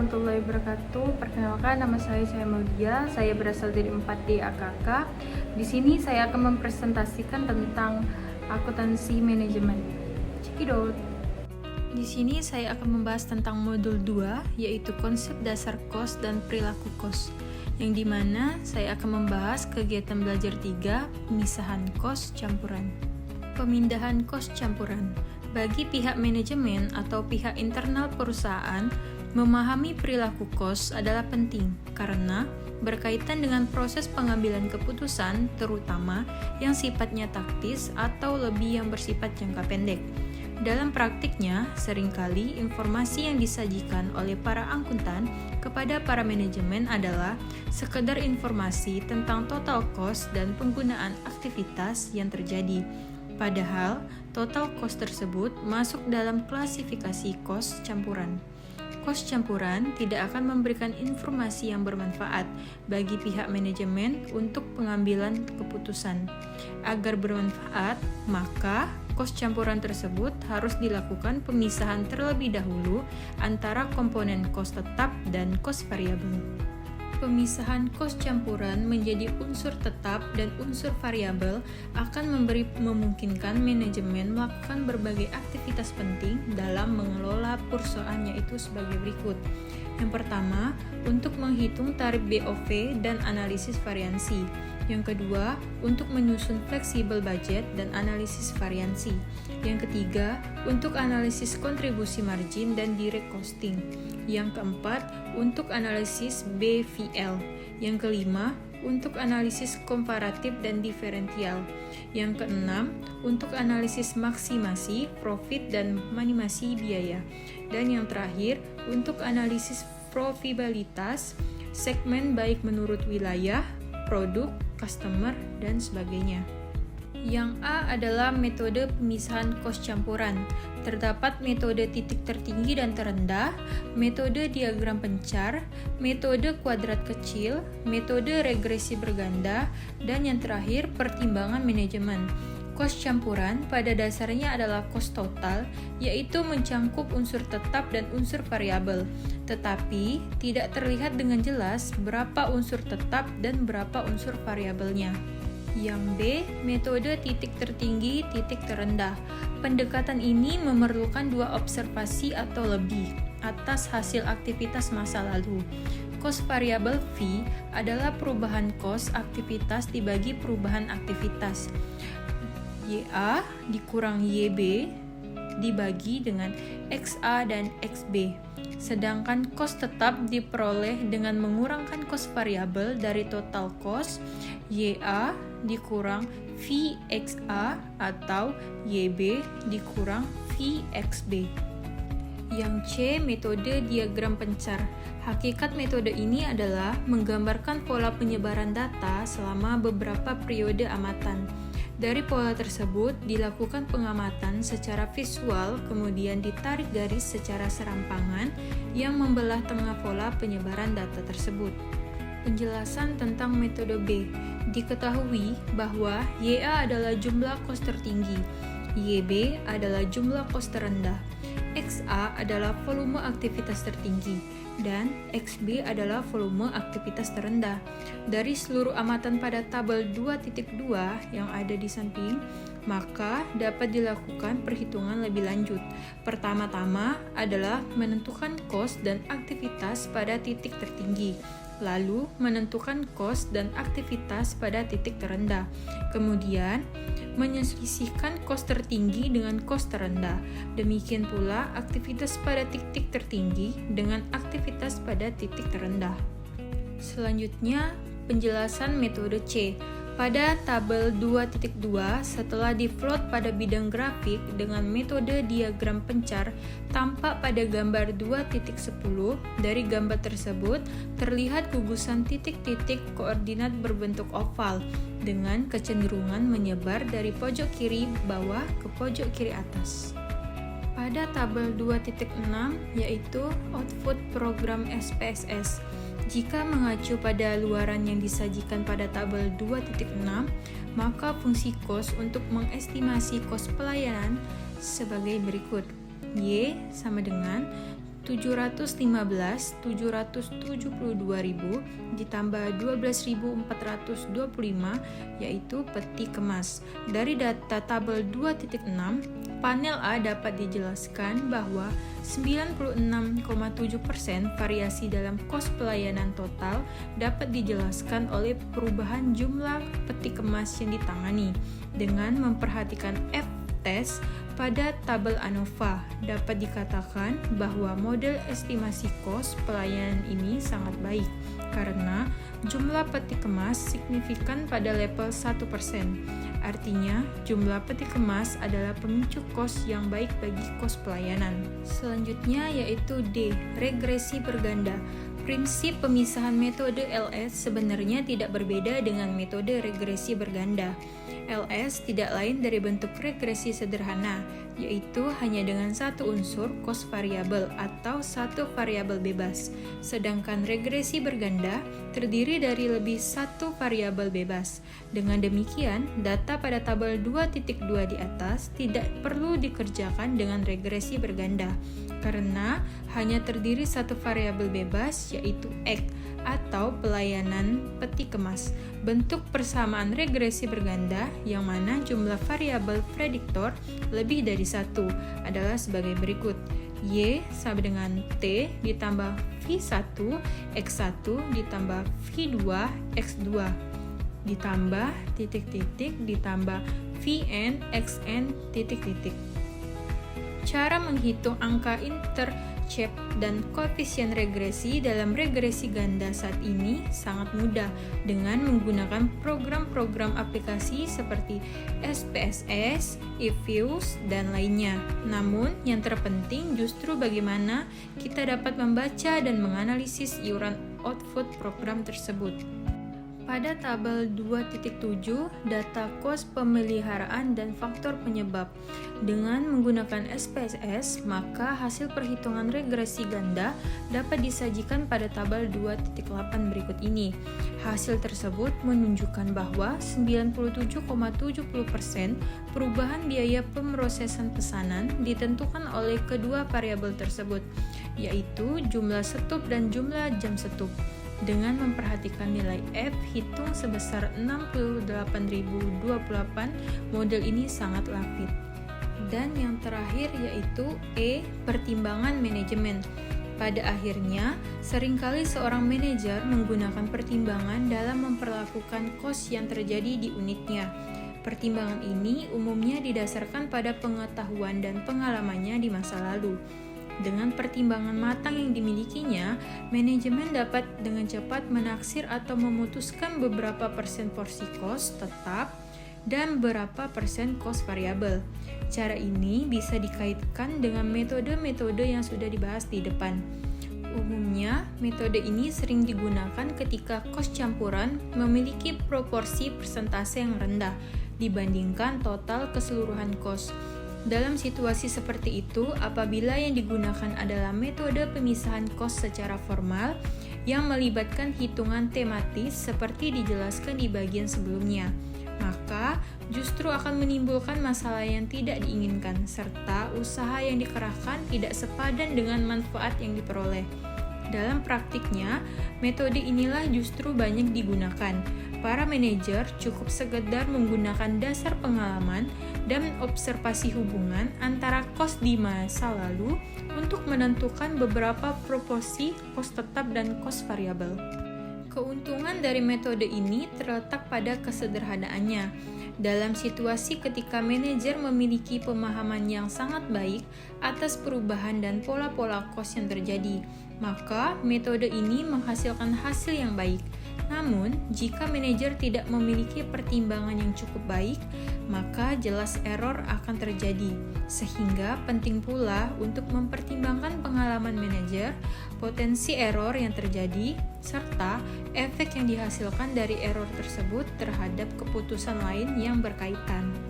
warahmatullahi wabarakatuh. Perkenalkan, nama saya Maudia. Saya berasal dari 4D AKK. Di sini saya akan mempresentasikan tentang akuntansi manajemen. Cekidot. Di sini saya akan membahas tentang modul 2, yaitu konsep dasar kos dan perilaku kos, yang dimana saya akan membahas kegiatan belajar 3, pemisahan kos campuran. Pemindahan kos campuran. Bagi pihak manajemen atau pihak internal perusahaan, memahami perilaku kos adalah penting karena berkaitan dengan proses pengambilan keputusan, terutama yang sifatnya taktis atau lebih yang bersifat jangka pendek. Dalam praktiknya, seringkali informasi yang disajikan oleh para akuntan kepada para manajemen adalah sekedar informasi tentang total cost dan penggunaan aktivitas yang terjadi. Padahal, total cost tersebut masuk dalam klasifikasi cost campuran. Cost campuran tidak akan memberikan informasi yang bermanfaat bagi pihak manajemen untuk pengambilan keputusan. Agar bermanfaat, maka cost campuran tersebut harus dilakukan pemisahan terlebih dahulu antara komponen cost tetap dan cost variabel. Pemisahan kos campuran menjadi unsur tetap dan unsur variabel akan memungkinkan manajemen melakukan berbagai aktivitas penting dalam mengelola perusahaan, yaitu sebagai berikut. Yang pertama, untuk menghitung tarif BOV dan analisis variansi. Yang kedua, untuk menyusun fleksibel budget dan analisis variansi. Yang ketiga, untuk analisis kontribusi margin dan direct costing. Yang keempat, untuk analisis BVL. Yang kelima, untuk analisis komparatif dan diferensial. Yang keenam, untuk analisis maksimasi, profit, dan minimasi biaya. Dan yang terakhir, untuk analisis profitabilitas segmen baik menurut wilayah, produk, customer, dan sebagainya. Yang A adalah metode pemisahan kos campuran. Terdapat metode titik tertinggi dan terendah, metode diagram pencar, metode kuadrat kecil, metode regresi berganda, dan yang terakhir pertimbangan manajemen. Kos campuran pada dasarnya adalah kos total, yaitu mencangkup unsur tetap dan unsur variabel, tetapi tidak terlihat dengan jelas berapa unsur tetap dan berapa unsur variabelnya. Yang B, metode titik tertinggi, titik terendah. Pendekatan ini memerlukan dua observasi atau lebih atas hasil aktivitas masa lalu. Kos variabel V adalah perubahan kos aktivitas dibagi perubahan aktivitas. YA dikurang YB dibagi dengan XA dan XB. Sedangkan kos tetap diperoleh dengan mengurangkan kos variabel dari total kos YA dikurang VXA atau YB dikurang VXB. Yang C, metode diagram pencar. Hakikat metode ini adalah menggambarkan pola penyebaran data selama beberapa periode amatan. Dari pola tersebut dilakukan pengamatan secara visual, kemudian ditarik garis secara serampangan yang membelah tengah pola penyebaran data tersebut. Penjelasan tentang metode B. Diketahui bahwa YA adalah jumlah kos tertinggi, YB adalah jumlah kos terendah, XA adalah volume aktivitas tertinggi, dan XB adalah volume aktivitas terendah. Dari seluruh amatan pada tabel 2.2 yang ada di samping, maka dapat dilakukan perhitungan lebih lanjut. Pertama-tama adalah menentukan kos dan aktivitas pada titik tertinggi, lalu menentukan kos dan aktivitas pada titik terendah. Kemudian, menyelisihkan kos tertinggi dengan kos terendah. Demikian pula aktivitas pada titik tertinggi dengan aktivitas pada titik terendah. Selanjutnya, penjelasan metode C. Pada tabel 2.2, setelah diplot pada bidang grafik dengan metode diagram pencar, tampak pada gambar 2.10, dari gambar tersebut terlihat gugusan titik-titik koordinat berbentuk oval dengan kecenderungan menyebar dari pojok kiri bawah ke pojok kiri atas. Pada tabel 2.6, yaitu output program SPSS, jika mengacu pada luaran yang disajikan pada tabel 2.6, maka fungsi kos untuk mengestimasi kos pelayanan sebagai berikut. Y sama dengan 715.772.000 ditambah 12.425 yaitu peti kemas. Dari data tabel 2.6, panel A dapat dijelaskan bahwa 96,7% variasi dalam kos pelayanan total dapat dijelaskan oleh perubahan jumlah peti kemas yang ditangani. Dengan memperhatikan F-test pada tabel ANOVA, dapat dikatakan bahwa model estimasi kos pelayanan ini sangat baik karena jumlah peti kemas signifikan pada level 1%. Artinya, jumlah peti kemas adalah pemicu kos yang baik bagi kos pelayanan. Selanjutnya yaitu D, regresi berganda. Prinsip pemisahan metode LS sebenarnya tidak berbeda dengan metode regresi berganda. LS tidak lain dari bentuk regresi sederhana, yaitu hanya dengan satu unsur kos variabel atau satu variabel bebas. Sedangkan regresi berganda terdiri dari lebih satu variabel bebas. Dengan demikian, data pada tabel 2.2 di atas tidak perlu dikerjakan dengan regresi berganda, karena hanya terdiri satu variabel bebas yaitu X atau pelayanan peti kemas. Bentuk persamaan regresi berganda yang mana jumlah variabel prediktor lebih dari satu adalah sebagai berikut. Y sama dengan T ditambah V1 X1 ditambah V2 X2 ditambah titik-titik ditambah Vn Xn titik-titik. Cara menghitung angka intercept dan koefisien regresi dalam regresi ganda saat ini sangat mudah dengan menggunakan program-program aplikasi seperti SPSS, eViews, dan lainnya. Namun, yang terpenting justru bagaimana kita dapat membaca dan menganalisis iuran output program tersebut. Pada tabel 2.7, data kos pemeliharaan dan faktor penyebab. Dengan menggunakan SPSS, maka hasil perhitungan regresi ganda dapat disajikan pada tabel 2.8 berikut ini. Hasil tersebut menunjukkan bahwa 97,70% perubahan biaya pemrosesan pesanan ditentukan oleh kedua variabel tersebut, yaitu jumlah setup dan jumlah jam setup. Dengan memperhatikan nilai F hitung sebesar 68.028, model ini sangat lapid. Dan yang terakhir yaitu E, pertimbangan manajemen. Pada akhirnya, seringkali seorang manajer menggunakan pertimbangan dalam memperlakukan kos yang terjadi di unitnya. Pertimbangan ini umumnya didasarkan pada pengetahuan dan pengalamannya di masa lalu. Dengan pertimbangan matang yang dimilikinya, manajemen dapat dengan cepat menaksir atau memutuskan beberapa persen porsi kos tetap dan berapa persen kos variabel. Cara ini bisa dikaitkan dengan metode-metode yang sudah dibahas di depan. Umumnya, metode ini sering digunakan ketika kos campuran memiliki proporsi persentase yang rendah dibandingkan total keseluruhan kos. Dalam situasi seperti itu, apabila yang digunakan adalah metode pemisahan kos secara formal yang melibatkan hitungan tematis seperti dijelaskan di bagian sebelumnya, maka justru akan menimbulkan masalah yang tidak diinginkan serta usaha yang dikerahkan tidak sepadan dengan manfaat yang diperoleh. Dalam praktiknya, metode inilah justru banyak digunakan. Para manajer cukup sekedar menggunakan dasar pengalaman dan observasi hubungan antara kos di masa lalu untuk menentukan beberapa proporsi kos tetap dan kos variabel. Keuntungan dari metode ini terletak pada kesederhanaannya. Dalam situasi ketika manajer memiliki pemahaman yang sangat baik atas perubahan dan pola-pola kos yang terjadi, maka metode ini menghasilkan hasil yang baik. Namun, jika manajer tidak memiliki pertimbangan yang cukup baik, maka jelas error akan terjadi. Sehingga penting pula untuk mempertimbangkan pengalaman manajer, potensi error yang terjadi, serta efek yang dihasilkan dari error tersebut terhadap keputusan lain yang berkaitan.